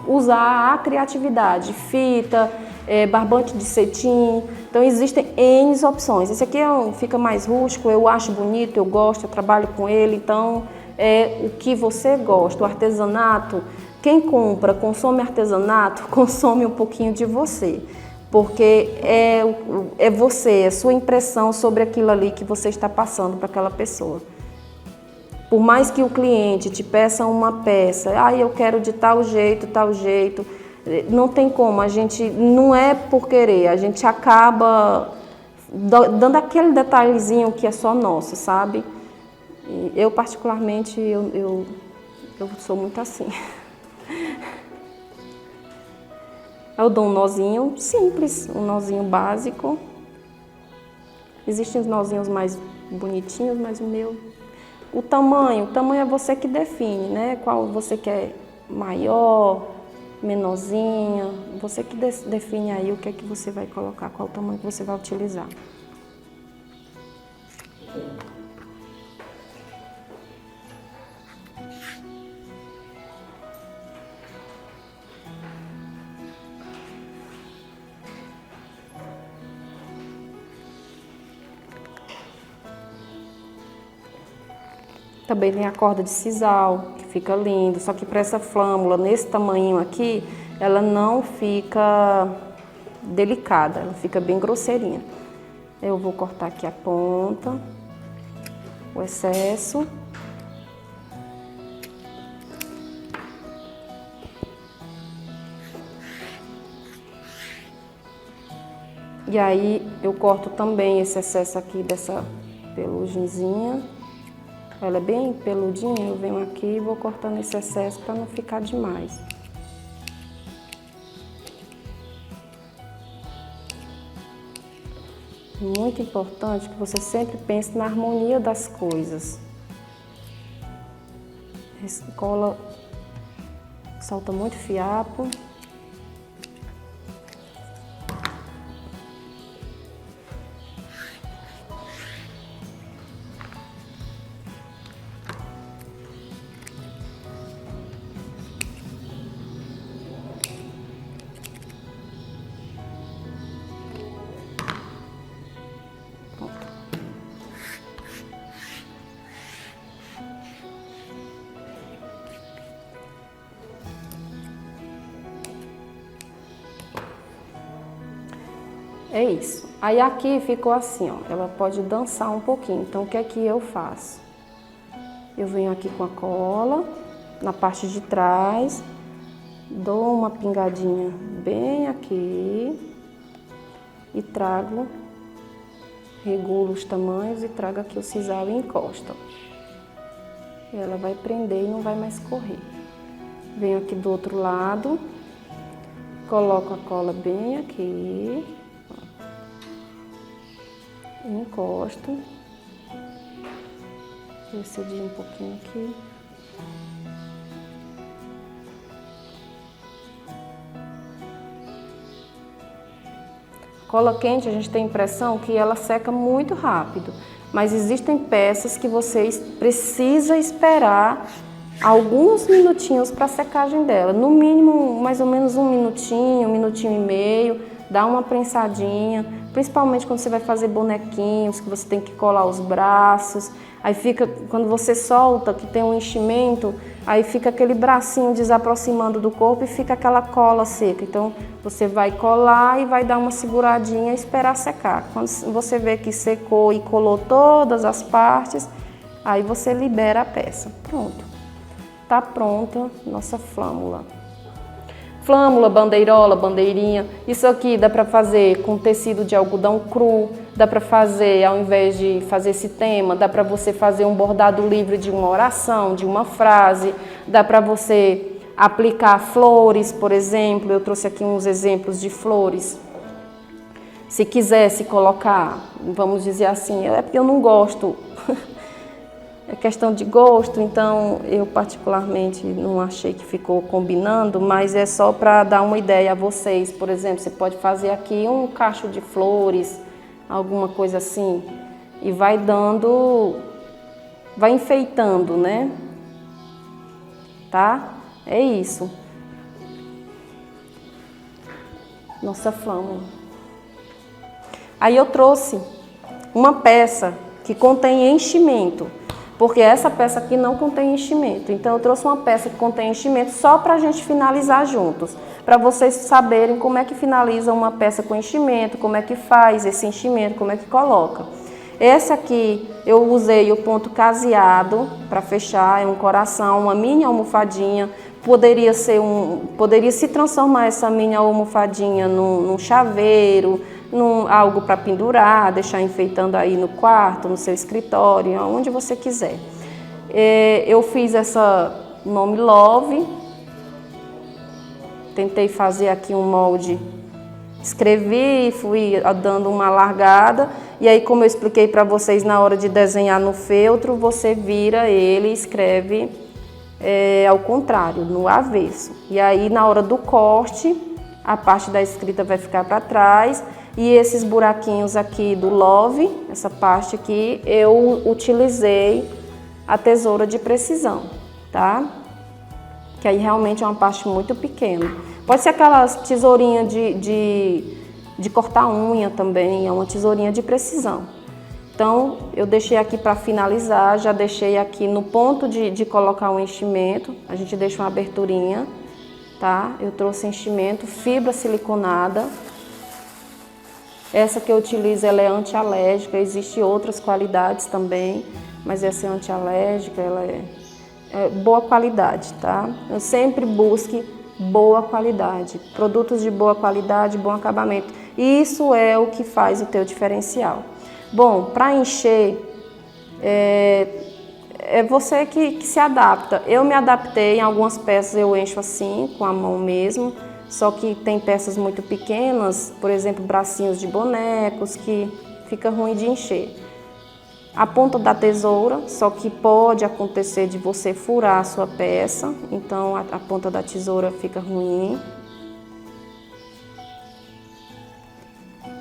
usar a criatividade, fita, barbante de cetim. Então existem N opções. Esse aqui fica mais rústico, eu acho bonito, eu gosto, eu trabalho com ele, então é o que você gosta. O artesanato, quem compra, consome artesanato, consome um pouquinho de você. Porque é você, é sua impressão sobre aquilo ali que você está passando para aquela pessoa. Por mais que o cliente te peça uma peça, eu quero de tal jeito, não tem como, a gente não é por querer, a gente acaba dando aquele detalhezinho que é só nosso, sabe? E eu particularmente, eu sou muito assim. Eu dou um nozinho simples, um nozinho básico. Existem os nozinhos mais bonitinhos, mas o meu... O tamanho é você que define, né? Qual você quer, maior, menorzinha, você que define aí o que é que você vai colocar, qual o tamanho que você vai utilizar. Também tem a corda de sisal, que fica lindo, só que para essa flâmula, nesse tamanho aqui, ela não fica delicada, ela fica bem grosseirinha. Eu vou cortar aqui a ponta, o excesso. E aí eu corto também esse excesso aqui dessa pelugenzinha. Ela é bem peludinha, eu venho aqui e vou cortando esse excesso para não ficar demais. Muito importante que você sempre pense na harmonia das coisas. Essa cola solta muito fiapo. É isso. Aí aqui ficou assim, ó, ela pode dançar um pouquinho. Então o que é que eu faço? Eu venho aqui com a cola, na parte de trás, dou uma pingadinha bem aqui e trago, regulo os tamanhos e trago aqui o sisal e encosto. E ela vai prender e não vai mais correr. Venho aqui do outro lado, coloco a cola bem aqui. Encosto, eu cedi um pouquinho aqui. Cola quente, a gente tem a impressão que ela seca muito rápido, mas existem peças que você precisa esperar alguns minutinhos para a secagem dela, no mínimo mais ou menos um minutinho e meio, dá uma prensadinha. Principalmente quando você vai fazer bonequinhos, que você tem que colar os braços, aí fica, quando você solta, que tem um enchimento, aí fica aquele bracinho desaproximando do corpo e fica aquela cola seca. Então você vai colar e vai dar uma seguradinha e esperar secar. Quando você vê que secou e colou todas as partes, aí você libera a peça. Pronto, tá pronta nossa flâmula. Flâmula, bandeirola, bandeirinha, isso aqui dá para fazer com tecido de algodão cru, dá para fazer, ao invés de fazer esse tema, dá para você fazer um bordado livre de uma oração, de uma frase, dá para você aplicar flores, por exemplo, eu trouxe aqui uns exemplos de flores. Se quisesse colocar, vamos dizer assim, é porque eu não gosto, é questão de gosto, então eu particularmente não achei que ficou combinando, mas é só para dar uma ideia a vocês. Por exemplo, você pode fazer aqui um cacho de flores, alguma coisa assim, e vai dando, vai enfeitando, né? Tá? É isso. Nossa flama. Aí eu trouxe uma peça que contém enchimento, porque essa peça aqui não contém enchimento. Então eu trouxe uma peça que contém enchimento só para a gente finalizar juntos, para vocês saberem como é que finaliza uma peça com enchimento, como é que faz esse enchimento, como é que coloca. Esse aqui eu usei o ponto caseado para fechar, é um coração, uma mini almofadinha. Poderia se transformar essa mini almofadinha num chaveiro, algo para pendurar, deixar enfeitando aí no quarto, no seu escritório, onde você quiser. Eu fiz essa nome Love, tentei fazer aqui um molde, escrevi, fui dando uma largada, e aí como eu expliquei para vocês na hora de desenhar no feltro, você vira ele e escreve ao contrário, no avesso. E aí na hora do corte, a parte da escrita vai ficar para trás, e esses buraquinhos aqui do Love, essa parte aqui, eu utilizei a tesoura de precisão, tá? Que aí realmente é uma parte muito pequena. Pode ser aquelas tesourinhas de cortar unha também, é uma tesourinha de precisão. Então, eu deixei aqui para finalizar, já deixei aqui no ponto de colocar o enchimento, a gente deixa uma aberturinha, tá? Eu trouxe enchimento, fibra siliconada. Essa que eu utilizo, ela é antialérgica, existem outras qualidades também, mas essa é antialérgica, ela é boa qualidade, tá? Eu sempre busque boa qualidade, produtos de boa qualidade, bom acabamento. Isso é o que faz o teu diferencial. Bom, para encher, é você que se adapta. Eu me adaptei, em algumas peças eu encho assim, com a mão mesmo, só que tem peças muito pequenas, por exemplo, bracinhos de bonecos, que fica ruim de encher. A ponta da tesoura, só que pode acontecer de você furar a sua peça, então a ponta da tesoura fica ruim.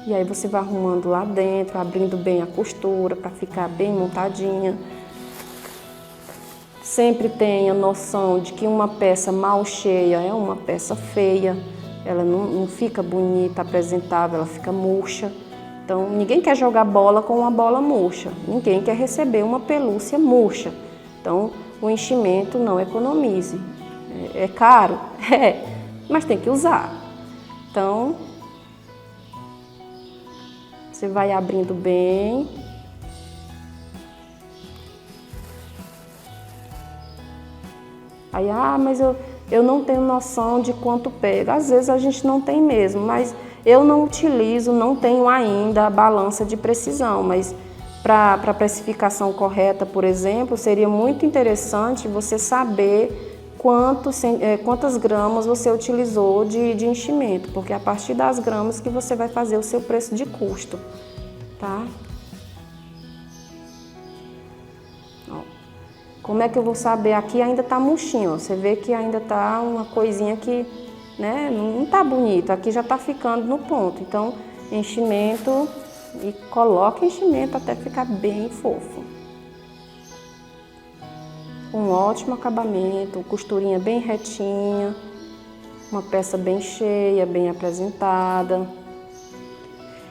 E aí você vai arrumando lá dentro, abrindo bem a costura para ficar bem montadinha. Sempre tenha noção de que uma peça mal cheia é uma peça feia, ela não fica bonita, apresentável, ela fica murcha. Então, ninguém quer jogar bola com uma bola murcha, ninguém quer receber uma pelúcia murcha. Então, o enchimento não economize. É caro? É, mas tem que usar. Então, você vai abrindo bem. Aí, mas eu não tenho noção de quanto pega. Às vezes a gente não tem mesmo, mas eu não utilizo, não tenho ainda a balança de precisão, mas para a precificação correta, por exemplo, seria muito interessante você saber quantas gramas você utilizou de enchimento, porque é a partir das gramas que você vai fazer o seu preço de custo, tá? Ó, como é que eu vou saber? Aqui ainda tá murchinho, ó. Você vê que ainda tá uma coisinha que, né, não tá bonito, aqui já tá ficando no ponto. Então, enchimento e coloca enchimento até ficar bem fofo. Um ótimo acabamento, costurinha bem retinha, uma peça bem cheia, bem apresentada.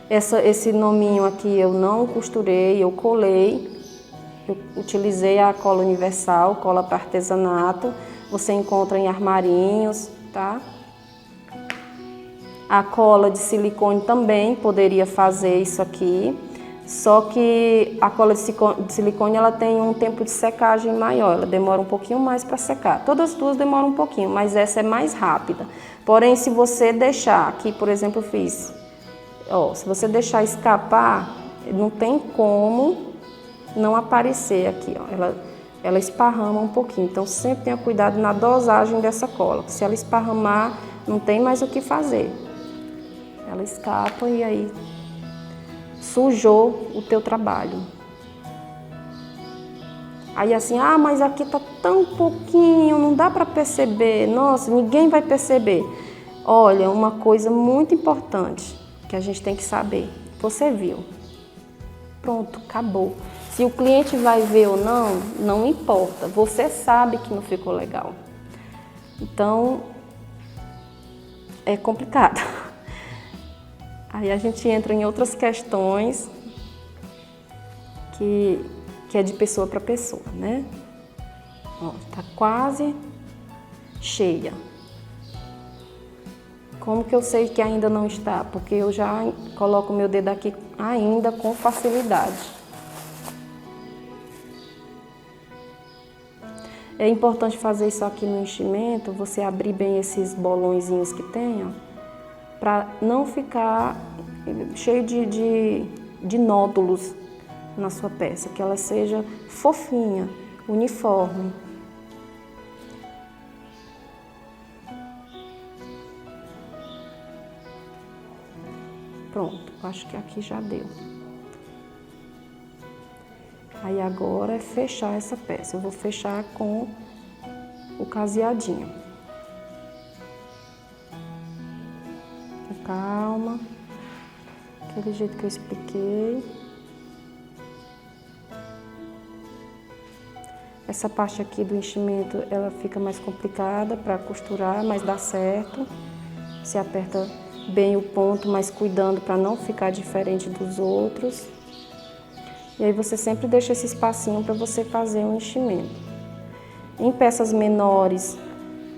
Esse nominho aqui eu não costurei, eu colei. Eu utilizei a cola universal, cola para artesanato. Você encontra em armarinhos, tá? A cola de silicone também poderia fazer isso aqui, só que a cola de silicone ela tem um tempo de secagem maior, ela demora um pouquinho mais para secar. Todas as duas demoram um pouquinho, mas essa é mais rápida. Porém, se você deixar, aqui por exemplo eu fiz, ó, se você deixar escapar, não tem como não aparecer aqui, ó. Ela esparrama um pouquinho, então sempre tenha cuidado na dosagem dessa cola, se ela esparramar, não tem mais o que fazer. Ela escapa e aí sujou o teu trabalho. Aí assim, mas aqui tá tão pouquinho, não dá para perceber, nossa, ninguém vai perceber. Olha, uma coisa muito importante que a gente tem que saber, você viu, pronto, acabou. Se o cliente vai ver ou não, não importa, você sabe que não ficou legal. Então, é complicado. Aí a gente entra em outras questões que é de pessoa para pessoa, né? Ó, tá quase cheia. Como que eu sei que ainda não está? Porque eu já coloco o meu dedo aqui ainda com facilidade. É importante fazer isso aqui no enchimento, você abrir bem esses bolõezinhos que tem, ó, para não ficar cheio de nódulos na sua peça, que ela seja fofinha, uniforme. Pronto, acho que aqui já deu. Aí agora é fechar essa peça. Eu vou fechar com o caseadinho. Com calma, aquele jeito que eu expliquei. Essa parte aqui do enchimento, ela fica mais complicada para costurar, mas dá certo. Você aperta bem o ponto, mas cuidando para não ficar diferente dos outros. E aí você sempre deixa esse espacinho para você fazer um enchimento. Em peças menores,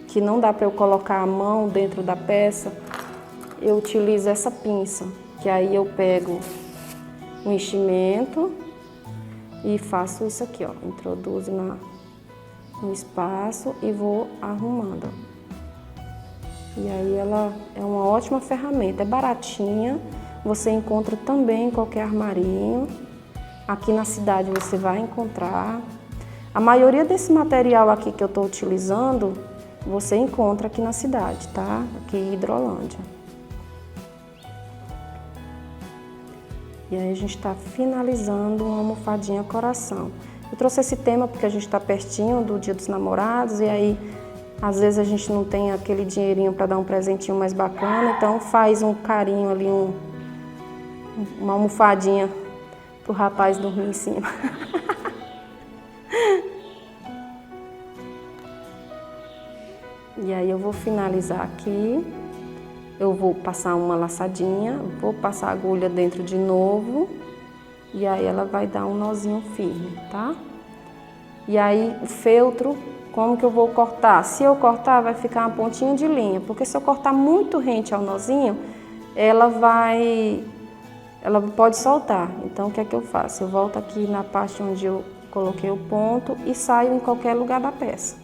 que não dá para eu colocar a mão dentro da peça, eu utilizo essa pinça, que aí eu pego o enchimento e faço isso aqui, ó, introduzo no espaço e vou arrumando. E aí ela é uma ótima ferramenta, é baratinha, você encontra também em qualquer armarinho. Aqui na cidade você vai encontrar. A maioria desse material aqui que eu estou utilizando, você encontra aqui na cidade, tá? Aqui em Hidrolândia. E aí a gente está finalizando uma almofadinha coração. Eu trouxe esse tema porque a gente está pertinho do Dia dos Namorados e aí às vezes a gente não tem aquele dinheirinho para dar um presentinho mais bacana, então faz um carinho ali, uma almofadinha pro rapaz dormir em cima. E aí eu vou finalizar aqui. Eu vou passar uma laçadinha, vou passar a agulha dentro de novo e aí ela vai dar um nozinho firme, tá? E aí o feltro, como que eu vou cortar? Se eu cortar, vai ficar uma pontinha de linha, porque se eu cortar muito rente ao nozinho, ela pode soltar. Então o que é que eu faço? Eu volto aqui na parte onde eu coloquei o ponto e saio em qualquer lugar da peça.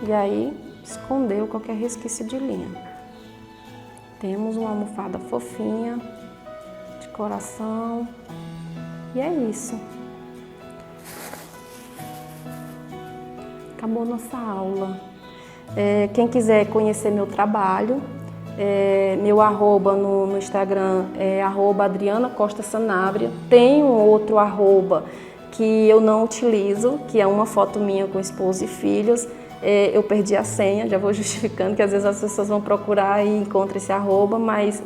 E aí, escondeu qualquer resquício de linha. Temos uma almofada fofinha, de coração, e é isso. Acabou nossa aula. Quem quiser conhecer meu trabalho, meu arroba no Instagram é @AdrianaCostaSanabria. Tem um outro arroba que eu não utilizo, que é uma foto minha com esposo e filhos. Eu perdi a senha, já vou justificando que às vezes as pessoas vão procurar e encontram esse arroba, mas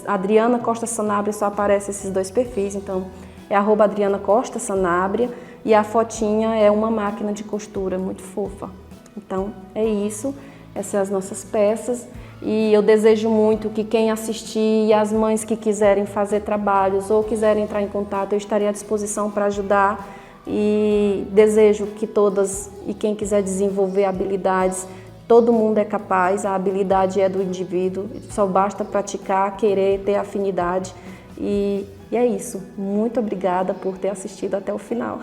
Adriana Costa Sanabria só aparece esses dois perfis, então é @Adriana Costa Sanabria e a fotinha é uma máquina de costura muito fofa. Então é isso, essas são as nossas peças e eu desejo muito que quem assistir e as mães que quiserem fazer trabalhos ou quiserem entrar em contato, eu estarei à disposição para ajudar. E desejo que todas e quem quiser desenvolver habilidades, todo mundo é capaz, a habilidade é do indivíduo, só basta praticar, querer, ter afinidade. E é isso. Muito obrigada por ter assistido até o final.